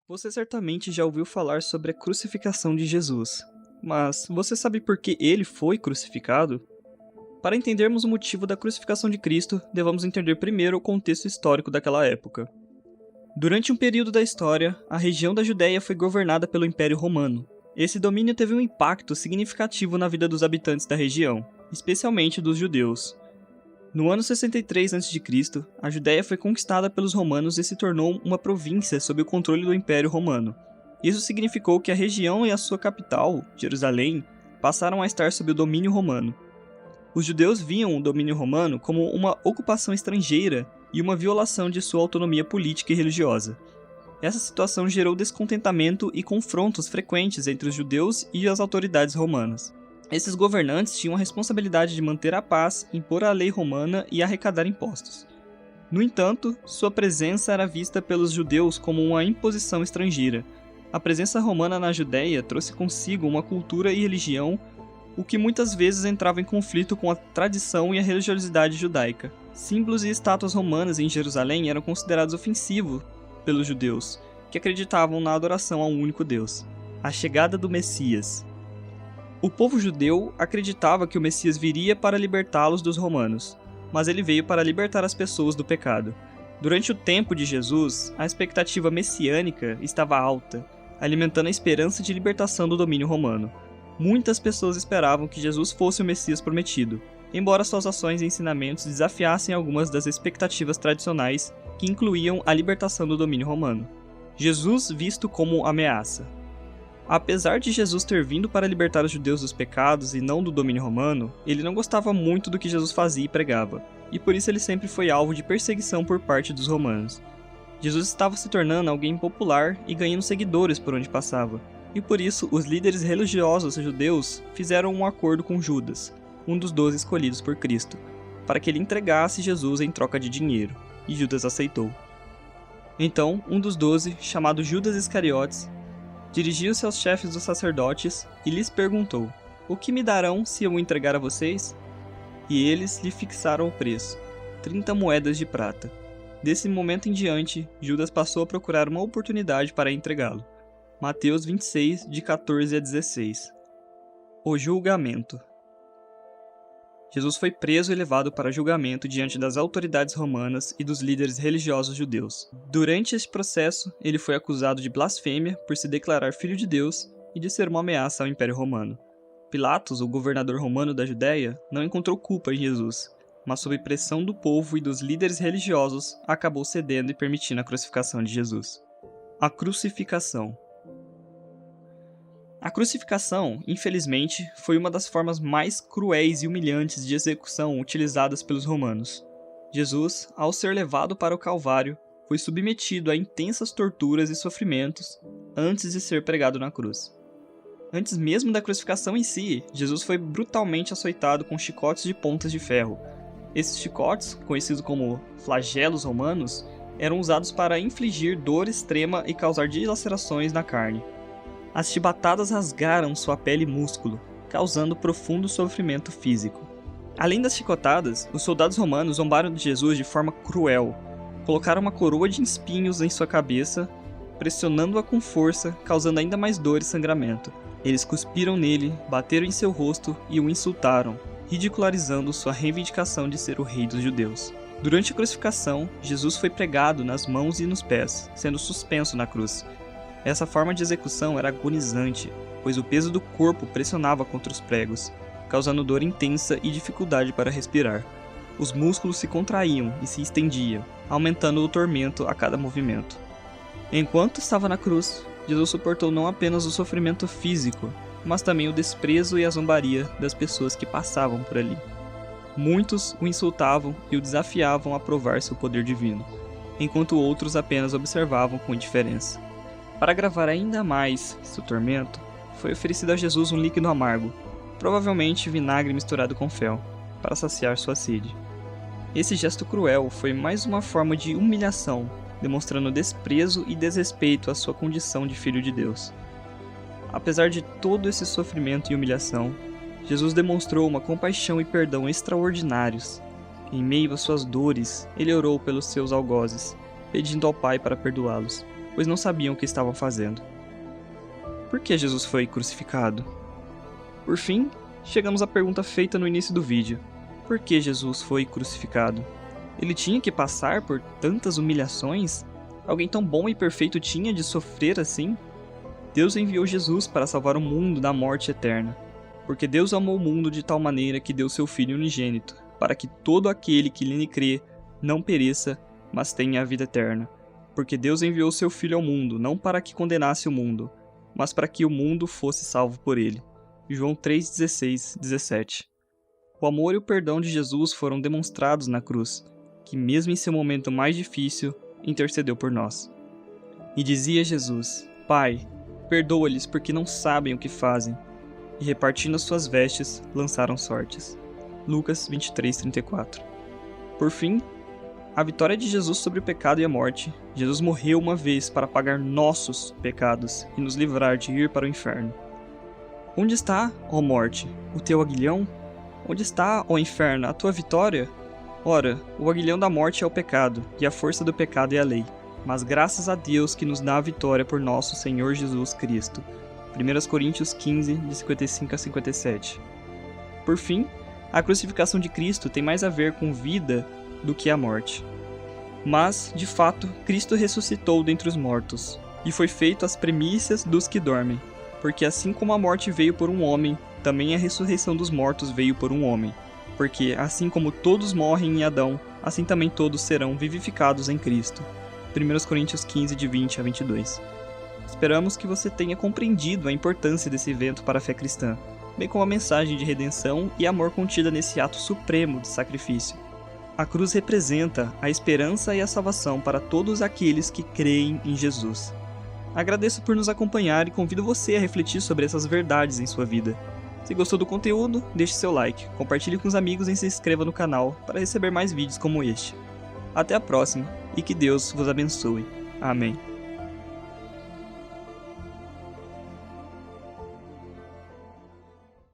Você certamente já ouviu falar sobre a crucificação de Jesus, mas você sabe por que ele foi crucificado? Para entendermos o motivo da crucificação de Cristo, devemos entender primeiro o contexto histórico daquela época. Durante um período da história, a região da Judéia foi governada pelo Império Romano. Esse domínio teve um impacto significativo na vida dos habitantes da região, especialmente dos judeus. No ano 63 a.C., a Judéia foi conquistada pelos romanos e se tornou uma província sob o controle do Império Romano. Isso significou que a região e a sua capital, Jerusalém, passaram a estar sob o domínio romano. Os judeus viam o domínio romano como uma ocupação estrangeira e uma violação de sua autonomia política e religiosa. Essa situação gerou descontentamento e confrontos frequentes entre os judeus e as autoridades romanas. Esses governantes tinham a responsabilidade de manter a paz, impor a lei romana e arrecadar impostos. No entanto, sua presença era vista pelos judeus como uma imposição estrangeira. A presença romana na Judéia trouxe consigo uma cultura e religião, o que muitas vezes entrava em conflito com a tradição e a religiosidade judaica. Símbolos e estátuas romanas em Jerusalém eram considerados ofensivos pelos judeus, que acreditavam na adoração a um único Deus. A chegada do Messias. O povo judeu acreditava que o Messias viria para libertá-los dos romanos, mas ele veio para libertar as pessoas do pecado. Durante o tempo de Jesus, a expectativa messiânica estava alta, alimentando a esperança de libertação do domínio romano. Muitas pessoas esperavam que Jesus fosse o Messias prometido, embora suas ações e ensinamentos desafiassem algumas das expectativas tradicionais que incluíam a libertação do domínio romano. Jesus visto como ameaça. Apesar de Jesus ter vindo para libertar os judeus dos pecados e não do domínio romano, ele não gostava muito do que Jesus fazia e pregava, e por isso ele sempre foi alvo de perseguição por parte dos romanos. Jesus estava se tornando alguém popular e ganhando seguidores por onde passava, e por isso os líderes religiosos judeus fizeram um acordo com Judas, um dos 12 escolhidos por Cristo, para que ele entregasse Jesus em troca de dinheiro, e Judas aceitou. Então, um dos 12, chamado Judas Iscariotes, dirigiu-se aos chefes dos sacerdotes e lhes perguntou: "O que me darão se eu o entregar a vocês?" E eles lhe fixaram o preço, 30 moedas de prata. Desse momento em diante, Judas passou a procurar uma oportunidade para entregá-lo. Mateus 26, de 14 a 16. O julgamento. Jesus foi preso e levado para julgamento diante das autoridades romanas e dos líderes religiosos judeus. Durante este processo, ele foi acusado de blasfêmia por se declarar filho de Deus e de ser uma ameaça ao Império Romano. Pilatos, o governador romano da Judéia, não encontrou culpa em Jesus, mas sob pressão do povo e dos líderes religiosos, acabou cedendo e permitindo a crucificação de Jesus. A crucificação. A crucificação, infelizmente, foi uma das formas mais cruéis e humilhantes de execução utilizadas pelos romanos. Jesus, ao ser levado para o Calvário, foi submetido a intensas torturas e sofrimentos antes de ser pregado na cruz. Antes mesmo da crucificação em si, Jesus foi brutalmente açoitado com chicotes de pontas de ferro. Esses chicotes, conhecidos como flagelos romanos, eram usados para infligir dor extrema e causar dilacerações na carne. As chibatadas rasgaram sua pele e músculo, causando profundo sofrimento físico. Além das chicotadas, os soldados romanos zombaram de Jesus de forma cruel. Colocaram uma coroa de espinhos em sua cabeça, pressionando-a com força, causando ainda mais dor e sangramento. Eles cuspiram nele, bateram em seu rosto e o insultaram, ridicularizando sua reivindicação de ser o rei dos judeus. Durante a crucificação, Jesus foi pregado nas mãos e nos pés, sendo suspenso na cruz. Essa forma de execução era agonizante, pois o peso do corpo pressionava contra os pregos, causando dor intensa e dificuldade para respirar. Os músculos se contraíam e se estendiam, aumentando o tormento a cada movimento. Enquanto estava na cruz, Jesus suportou não apenas o sofrimento físico, mas também o desprezo e a zombaria das pessoas que passavam por ali. Muitos o insultavam e o desafiavam a provar seu poder divino, enquanto outros apenas observavam com indiferença. Para agravar ainda mais seu tormento, foi oferecido a Jesus um líquido amargo, provavelmente vinagre misturado com fel, para saciar sua sede. Esse gesto cruel foi mais uma forma de humilhação, demonstrando desprezo e desrespeito à sua condição de filho de Deus. Apesar de todo esse sofrimento e humilhação, Jesus demonstrou uma compaixão e perdão extraordinários. Em meio às suas dores, ele orou pelos seus algozes, pedindo ao Pai para perdoá-los. pois não sabiam o que estavam fazendo. Por que Jesus foi crucificado? Por fim, chegamos à pergunta feita no início do vídeo. Por que Jesus foi crucificado? Ele tinha que passar por tantas humilhações? Alguém tão bom e perfeito tinha de sofrer assim? Deus enviou Jesus para salvar o mundo da morte eterna. Porque Deus amou o mundo de tal maneira que deu seu Filho unigênito, para que todo aquele que nele crê não pereça, mas tenha a vida eterna. Porque Deus enviou seu Filho ao mundo, não para que condenasse o mundo, mas para que o mundo fosse salvo por ele. João 3:16, 17. O amor e o perdão de Jesus foram demonstrados na cruz, que mesmo em seu momento mais difícil, intercedeu por nós. E dizia Jesus: Pai, perdoa-lhes porque não sabem o que fazem. E repartindo as suas vestes, lançaram sortes. Lucas 23:34. Por fim, a vitória de Jesus sobre o pecado e a morte. Jesus morreu uma vez para pagar nossos pecados e nos livrar de ir para o inferno. Onde está, ó morte, o teu aguilhão? Onde está, ó inferno, a tua vitória? Ora, o aguilhão da morte é o pecado, e a força do pecado é a lei. Mas graças a Deus que nos dá a vitória por nosso Senhor Jesus Cristo. 1 Coríntios 15, de 55 a 57. Por fim, a crucificação de Cristo tem mais a ver com vida do que a morte. Mas, de fato, Cristo ressuscitou dentre os mortos, e foi feito as primícias dos que dormem. Porque assim como a morte veio por um homem, também a ressurreição dos mortos veio por um homem. Porque assim como todos morrem em Adão, assim também todos serão vivificados em Cristo. 1 Coríntios 15, de 20 a 22. Esperamos que você tenha compreendido a importância desse evento para a fé cristã, bem como a mensagem de redenção e amor contida nesse ato supremo de sacrifício. A cruz representa a esperança e a salvação para todos aqueles que creem em Jesus. Agradeço por nos acompanhar e convido você a refletir sobre essas verdades em sua vida. Se gostou do conteúdo, deixe seu like, compartilhe com os amigos e se inscreva no canal para receber mais vídeos como este. Até a próxima e que Deus vos abençoe. Amém.